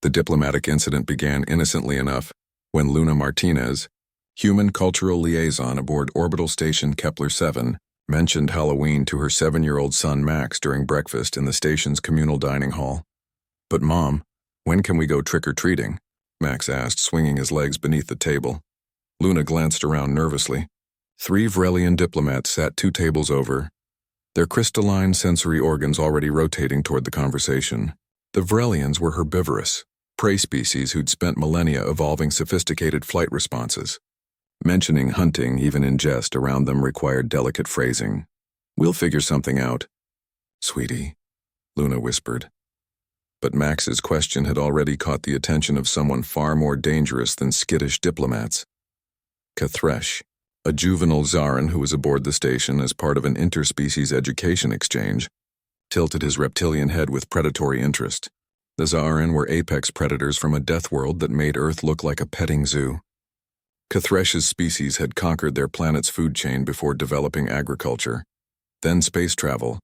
The diplomatic incident began innocently enough when Luna Martinez, human cultural liaison aboard orbital station Kepler-7, mentioned Halloween to her 7-year-old son Max during breakfast in the station's communal dining hall. "But Mom, when can we go trick-or-treating?" Max asked, swinging his legs beneath the table. Luna glanced around nervously. 3 Vrelian diplomats sat 2 tables over, their crystalline sensory organs already rotating toward the conversation. The Vrelians were herbivorous, prey species who'd spent millennia evolving sophisticated flight responses. Mentioning hunting, even in jest, around them required delicate phrasing. "We'll figure something out, sweetie," Luna whispered. But Max's question had already caught the attention of someone far more dangerous than skittish diplomats. Kathresh, a juvenile Zaran who was aboard the station as part of an interspecies education exchange, tilted his reptilian head with predatory interest. The Zaran were apex predators from a death world that made Earth look like a petting zoo. Kathresh's species had conquered their planet's food chain before developing agriculture, then space travel,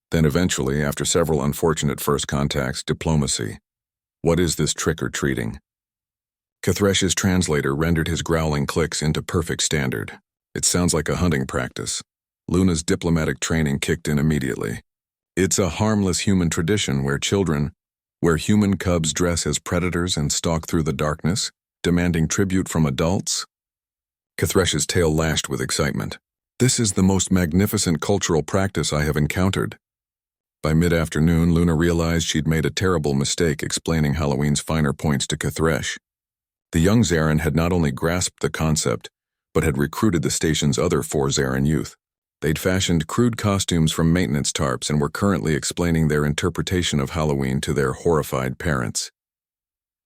then eventually, after several unfortunate first contacts, diplomacy. "What is this trick-or-treating?" Kathresh's translator rendered his growling clicks into perfect standard. "It sounds like a hunting practice." Luna's diplomatic training kicked in immediately. "It's a harmless human tradition where human cubs dress as predators and stalk through the darkness, demanding tribute from adults." Kathresh's tail lashed with excitement. "This is the most magnificent cultural practice I have encountered." By mid-afternoon, Luna realized she'd made a terrible mistake explaining Halloween's finer points to Kathresh. The young Zaran had not only grasped the concept, but had recruited the station's other 4 Zaran youth. They'd fashioned crude costumes from maintenance tarps and were currently explaining their interpretation of Halloween to their horrified parents.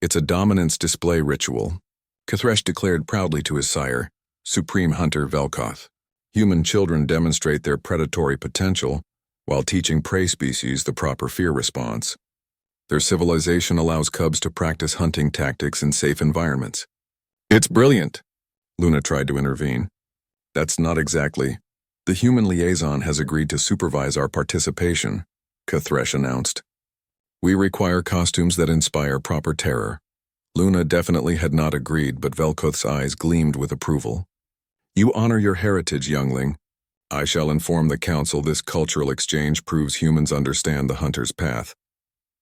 "It's a dominance display ritual," Kathresh declared proudly to his sire, Supreme Hunter Velkoth. "Human children demonstrate their predatory potential while teaching prey species the proper fear response. Their civilization allows cubs to practice hunting tactics in safe environments." "It's brilliant," Luna tried to intervene. "That's not exactly. The human liaison has agreed to supervise our participation," Kathresh announced. "We require costumes that inspire proper terror." Luna definitely had not agreed, but Velkoth's eyes gleamed with approval. "You honor your heritage, youngling. I shall inform the council this cultural exchange proves humans understand the hunter's path."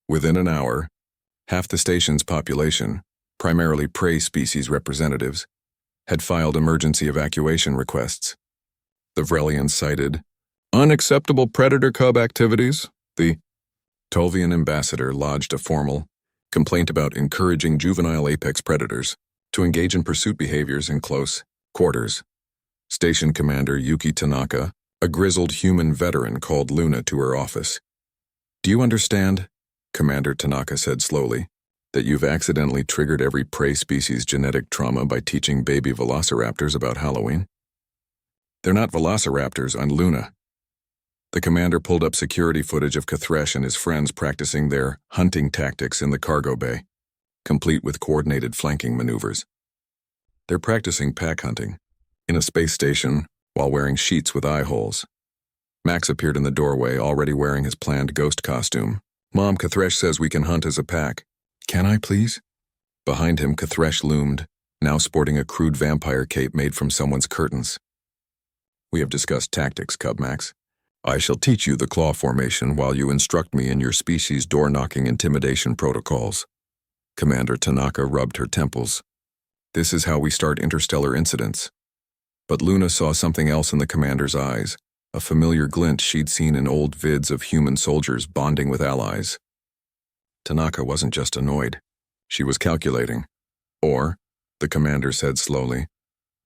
Within an hour, half the station's population, primarily prey species representatives, had filed emergency evacuation requests. The Vrelians cited unacceptable predator cub activities. The Tolvian ambassador lodged a formal complaint about encouraging juvenile apex predators to engage in pursuit behaviors in close quarters. Station Commander Yuki Tanaka, a grizzled human veteran, called Luna to her office. "Do you understand," Commander Tanaka said slowly, "that you've accidentally triggered every prey species' genetic trauma by teaching baby velociraptors about Halloween?" "They're not velociraptors, I'm Luna." The commander pulled up security footage of Kathresh and his friends practicing their hunting tactics in the cargo bay, complete with coordinated flanking maneuvers. "They're practicing pack hunting in a space station while wearing sheets with eye holes." Max appeared in the doorway, already wearing his planned ghost costume. "Mom, Kathresh says we can hunt as a pack. Can I, please?" Behind him, Kathresh loomed, now sporting a crude vampire cape made from someone's curtains. "We have discussed tactics, Cub Max. I shall teach you the claw formation while you instruct me in your species' door-knocking intimidation protocols." Commander Tanaka rubbed her temples. "This is how we start interstellar incidents." But Luna saw something else in the commander's eyes, a familiar glint she'd seen in old vids of human soldiers bonding with allies. Tanaka wasn't just annoyed. She was calculating. "Or," the commander said slowly,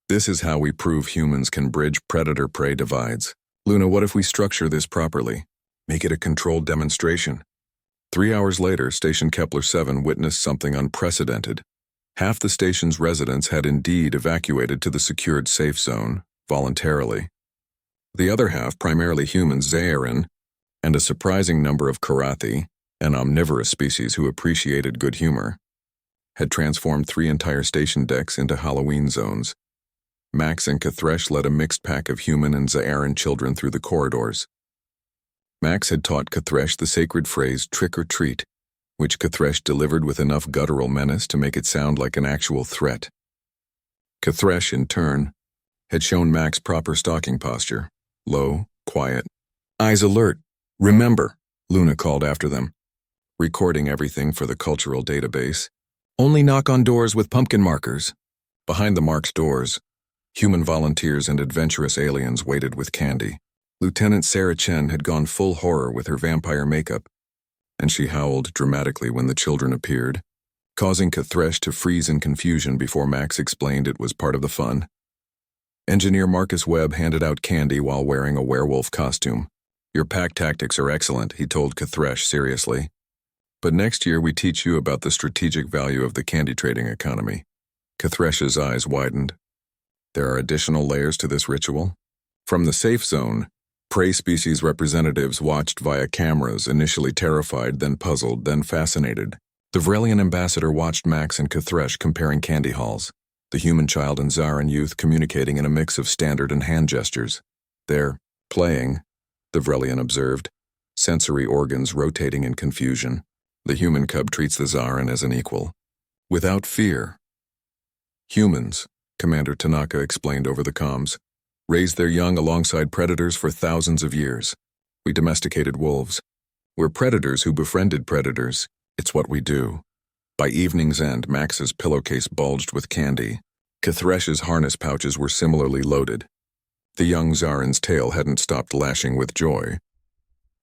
"this is how we prove humans can bridge predator-prey divides. Luna, what if we structure this properly? Make it a controlled demonstration?" 3 hours later, Station Kepler-7 witnessed something unprecedented. Half the station's residents had indeed evacuated to the secured safe zone, voluntarily. The other half, primarily humans, Zaran, and a surprising number of Karathi, an omnivorous species who appreciated good humor, had transformed 3 entire station decks into Halloween zones. Max and Kathresh led a mixed pack of human and Zaran children through the corridors. Max had taught Kathresh the sacred phrase trick or treat, which Kthresh delivered with enough guttural menace to make it sound like an actual threat. Kthresh, in turn, had shown Max proper stalking posture, low, quiet. "Eyes alert. Remember," Luna called after them, recording everything for the cultural database. "Only knock on doors with pumpkin markers." Behind the marked doors, human volunteers and adventurous aliens waited with candy. Lieutenant Sarah Chen had gone full horror with her vampire makeup, and she howled dramatically when the children appeared, causing Kthresh to freeze in confusion before Max explained it was part of the fun. Engineer Marcus Webb handed out candy while wearing a werewolf costume. "Your pack tactics are excellent," he told Kthresh seriously. "But next year we teach you about the strategic value of the candy trading economy." Kthresh's eyes widened. There are additional layers to this ritual. From the safe zone, prey species representatives watched via cameras, initially terrified, then puzzled, then fascinated. The Vrelian ambassador watched Max and Kthresh comparing candy hauls, the human child and Zaran youth communicating in a mix of standard and hand gestures. "They're playing," the Vrelian observed, sensory organs rotating in confusion. The human cub treats the Zaran as an equal, without fear. "Humans," Commander Tanaka explained over the comms, "raised their young alongside predators for thousands of years. We domesticated wolves. We're predators who befriended predators. It's what we do." By evening's end, Max's pillowcase bulged with candy.Kthresh's harness pouches were similarly loaded. The young Zaran's tail hadn't stopped lashing with joy.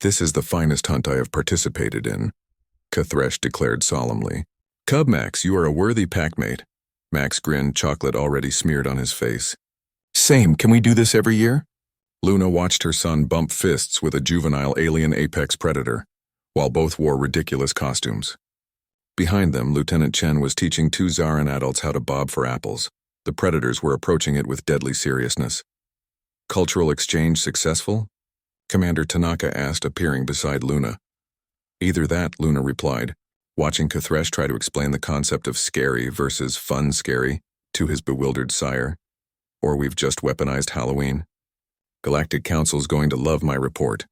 "This is the finest hunt I have participated in," Kthresh declared solemnly. "Cub Max, you are a worthy packmate." Max grinned, chocolate already smeared on his face. "Same, can we do this every year?" Luna watched her son bump fists with a juvenile alien apex predator, while both wore ridiculous costumes. Behind them, Lieutenant Chen was teaching two Zaran adults how to bob for apples. The predators were approaching it with deadly seriousness. "Cultural exchange successful?" Commander Tanaka asked, appearing beside Luna. "Either that," Luna replied, watching Kthresh try to explain the concept of scary versus fun scary to his bewildered sire. "Or we've just weaponized Halloween. Galactic Council's going to love my report."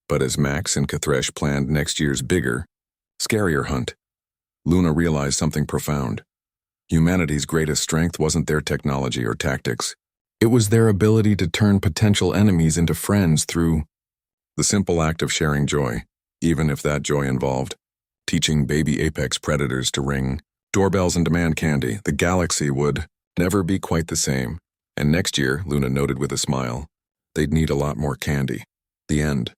But as Max and Kthresh planned next year's bigger, scarier hunt, Luna realized something profound. Humanity's greatest strength wasn't their technology or tactics. It was their ability to turn potential enemies into friends through the simple act of sharing joy, even if that joy involved teaching baby apex predators to ring doorbells and demand candy. The galaxy would never be quite the same. And next year, Luna noted with a smile, they'd need a lot more candy. The end.